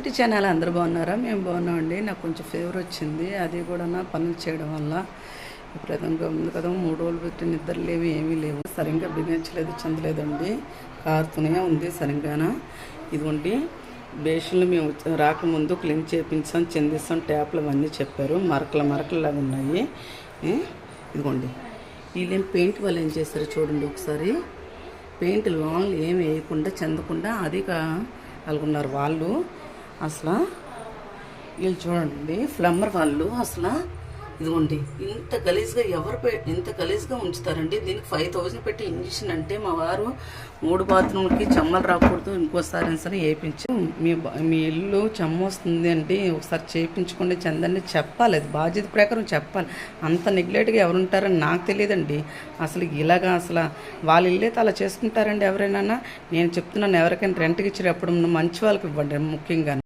Beauty channel అందరూ బాగున్నారా? మేము బాగున్నామండి. నాకు కొంచెం ఫీవర్ వచ్చింది, అది కూడా నా పనులు చేయడం వల్ల విపరీతంగా ఉంది కదా. 3 రోజులు పెట్టి నిద్ర లేవు, ఏమీ లేవు, సరిగ్గా బిగించలేదు, చెందలేదండి, కారుతూనే ఉంది సరిగ్గాన. ఇదిగోండి బేషన్లు మేము రాకముందు క్లీన్ చేయించాం, చెందిస్తాం, ట్యాప్లు అవన్నీ చెప్పారు, మరకలాగా ఉన్నాయి. ఇదిగోండి వీళ్ళేం పెయింట్ వాళ్ళు ఏం చేస్తారు చూడండి ఒకసారి. పెయింట్ లాంగ్ ఏమి వేయకుండా చెందకుండా అది కలుగున్నారు వాళ్ళు. అసలు వీళ్ళు చూడండి ప్లంబర్ వాళ్ళు. అసలు ఇదిగోండి ఇంత గలీజ్గా ఇంత గలీజ్గా ఉంచుతారండి. దీనికి 5000 పెట్టి ఇంజక్షన్ అంటే మా వారు 3 బాత్రూమ్లకి చెమ్మలు రాకూడదు, ఇంకోసారి సరే వేయించి మీ ఇల్లు చెమ్మ వస్తుంది అంటే ఒకసారి చేయించుకోండి, చెందండి చెప్పాలి, అది బాధ్యత ప్రకారం చెప్పాలి. అంత నెగ్లెక్ట్గా ఎవరుంటారని నాకు తెలియదండి. అసలు ఇలాగా అసలు వాళ్ళ ఇల్లైతే అలా చేసుకుంటారండి ఎవరైనా? నేను చెప్తున్నాను, ఎవరికైనా రెంట్కి ఇచ్చేటప్పుడు మంచి వాళ్ళకి ఇవ్వండి ముఖ్యంగా.